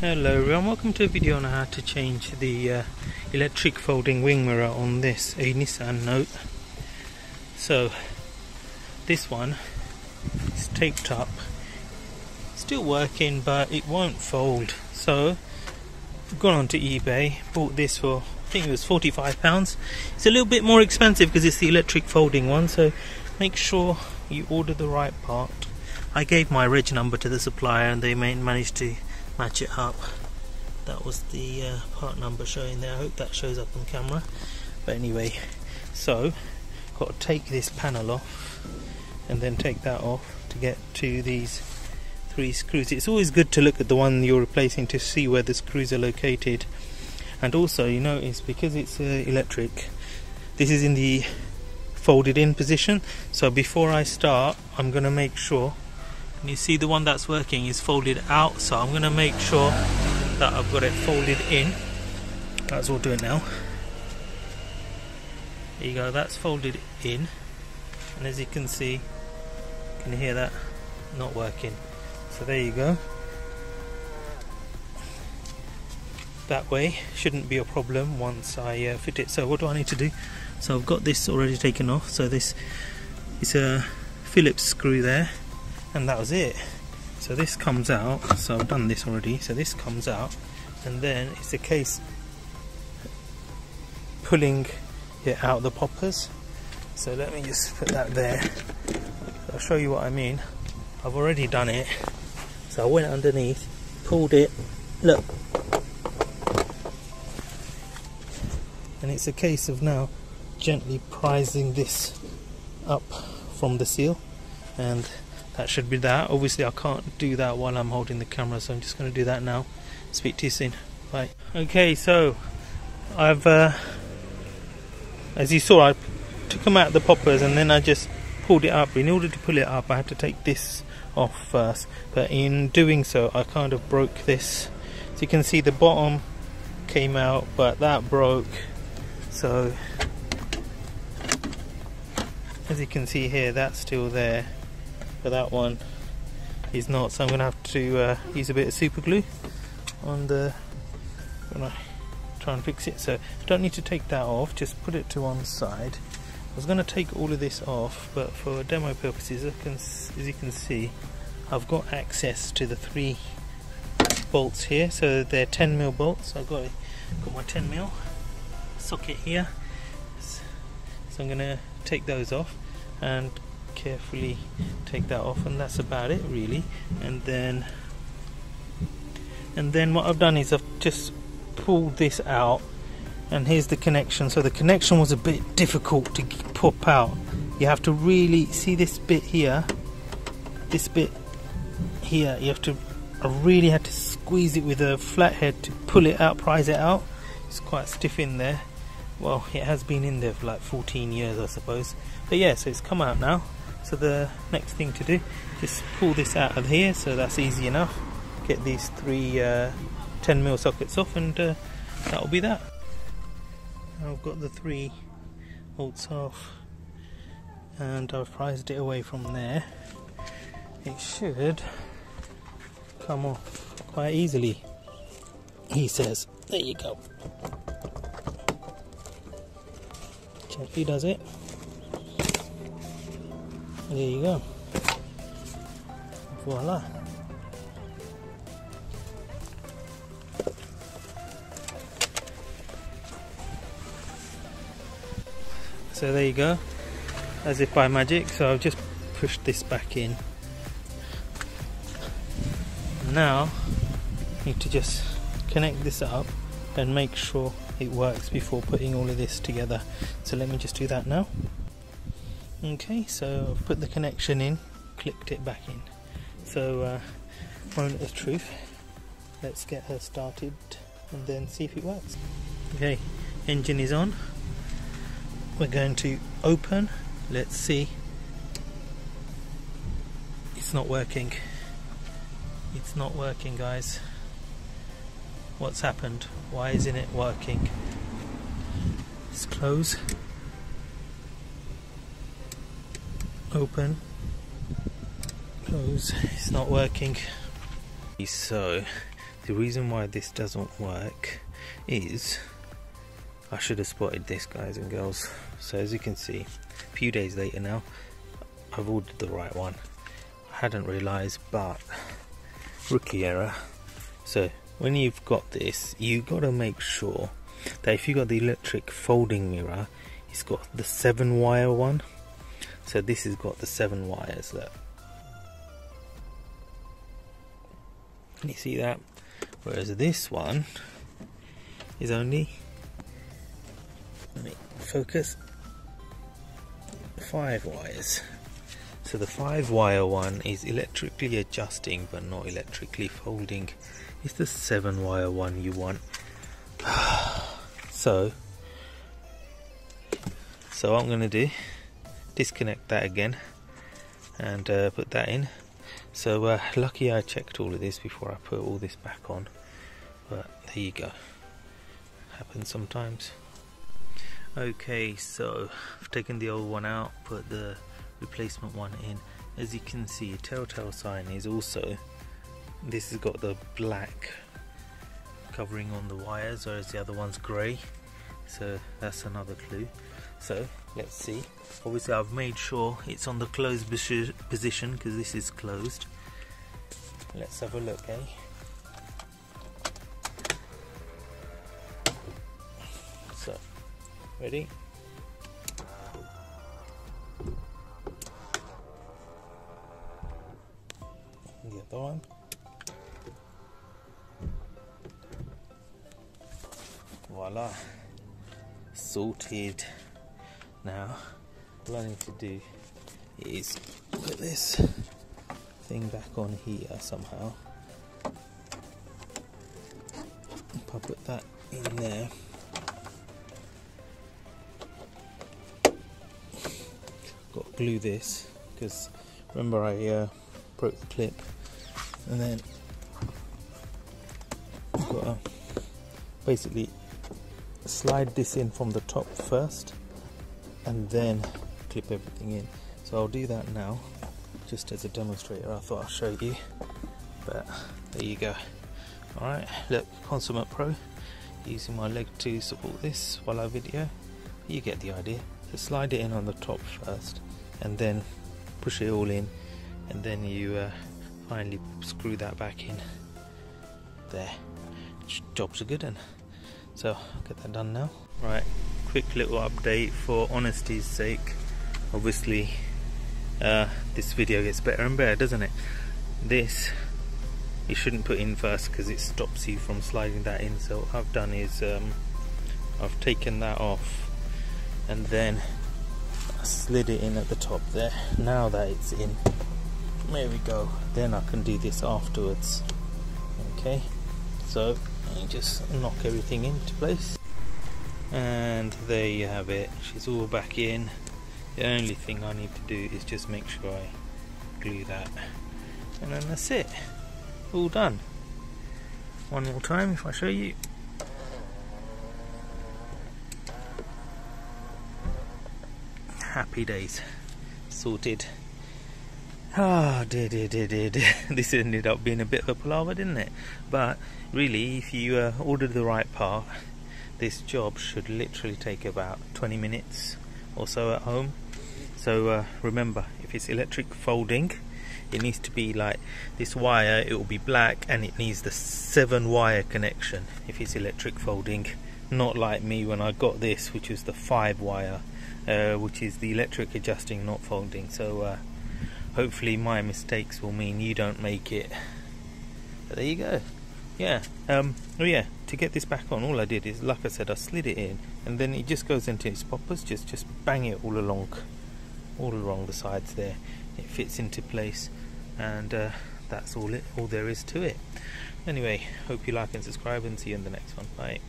Hello everyone, welcome to a video on how to change the electric folding wing mirror on this, a Nissan Note. So this one is taped up, still working but it won't fold. So I've gone onto eBay, bought this for, I think it was £45. It's a little bit more expensive because it's the electric folding one, so make sure you order the right part. I gave my reg number to the supplier and they managed to match it up. That was the part number showing there. I hope that shows up on camera. But anyway, so got to take this panel off and then take that off to get to these 3 screws. It's always good to look at the one you're replacing to see where the screws are located. And also you notice, because it's electric, this is in the folded in position. So before I start, I'm going to make sure, and you see the one that's working is folded out, so I'm going to make sure that I've got it folded in. That's all doing now. There you go, that's folded in, and as you can see, you can hear that not working. So there you go. That way shouldn't be a problem once I fit it. So what do I need to do? So I've got this already taken off, so this is a Phillips screw there, and that was it. So this comes out, so I've done this already, so this comes out, and then it's a case pulling it out the poppers. So let me just put that there. I'll show you what I mean. I've already done it. So I went underneath, pulled it, look, and it's a case of now gently prising this up from the seal, and that should be that. Obviously I can't do that while I'm holding the camera, so I'm just going to do that now. Speak to you soon. Bye. Okay, so I've as you saw, I took them out of the poppers and then I just pulled it up. In order to pull it up I had to take this off first, but in doing so I kind of broke this. So you can see the bottom came out, but that broke. So as you can see here, that's still there, but that one is not, so I'm going to have to use a bit of super glue on the, when I try and fix it. So I don't need to take that off, just put it to one side. I was going to take all of this off, but for demo purposes, as you can see, I've got access to the 3 bolts here, so they're 10mm bolts. So I've got my 10mm socket here, so I'm going to take those off and carefully take that off, and that's about it really. And then what I've done is I've just pulled this out, and here's the connection. So the connection was a bit difficult to pop out. You have to really see this bit here, this bit here, you have to, I really had to squeeze it with a flathead to pull it out, prise it out. It's quite stiff in there. Well, it has been in there for like 14 years I suppose, but yeah, so it's come out now. So the next thing to do, just pull this out of here, so that's easy enough. Get these 3 10mm sockets off, and that'll be that. I've got the 3 bolts off and I've prised it away from there. It should come off quite easily, he says. There you go. Gently does it. There you go. Voila. So there you go, as if by magic. So I've just pushed this back in. Now I need to just connect this up and make sure it works before putting all of this together. So let me just do that now. Okay, so I've put the connection in, clicked it back in. So moment of truth, let's get her started and then see if it works. Okay, engine is on. We're going to open. Let's see. It's not working. It's not working, guys. What's happened? Why isn't it working? Let's close. Open. Close. It's not working. So The reason why this doesn't work is, I should have spotted this, guys and girls. So as you can see, a few days later now, I've ordered the right one. I hadn't realised, but rookie error. So when you've got this, you've got to make sure that if you've got the electric folding mirror, it's got the 7-wire one. So this has got the 7 wires. Look. Can you see that? Whereas this one is only, let me focus, 5 wires. So the 5-wire one is electrically adjusting but not electrically folding. It's the 7-wire one you want. So what I'm going to do, disconnect that again and put that in. So lucky I checked all of this before I put all this back on, but there you go, happens sometimes. Okay, so I've taken the old one out, put the replacement one in. As you can see, a telltale sign is also, this has got the black covering on the wires, whereas the other one's grey, so that's another clue. So let's see. Obviously I've made sure it's on the closed position because this is closed. Let's have a look, eh? So, ready? The other one. Voila, sorted. Now all I need to do is put this thing back on here somehow. If I put that in there, got to glue this because remember I broke the clip, and then I've got to basically slide this in from the top first and then clip everything in. So I'll do that now just as a demonstrator. I thought I'd show you, but there you go. Alright, look, consummate pro, using my leg to support this while I video. You get the idea. So slide it in on the top first and then push it all in, and then you finally screw that back in there. Job's a good one. So I'll get that done now. Right, quick little update for honesty's sake. Obviously this video gets better and better, doesn't it? This you shouldn't put in first because it stops you from sliding that in. So what I've done is I've taken that off and then I slid it in at the top there. Now that it's in, there we go, then I can do this afterwards. Okay, so you just knock everything into place, and there you have it. She's all back in. The only thing I need to do is just make sure I glue that, and then that's it, all done. One more time if I show you. Happy days, sorted. Ah, dear. This ended up being a bit of a palaver, didn't it? But really, if you ordered the right part, this job should literally take about 20 minutes or so at home. So remember, if it's electric folding, it needs to be like this wire, it will be black, and it needs the 7-wire connection if it's electric folding. Not like me when I got this, which was the 5-wire, which is the electric adjusting, not folding. So hopefully my mistakes will mean you don't make it. But there you go. Yeah. Oh yeah, to get this back on, all I did is, like I said, I slid it in, and then it just goes into its poppers. Just bang it all along the sides there. It fits into place, and that's all there is to it. Anyway, hope you like and subscribe, and see you in the next one. Bye.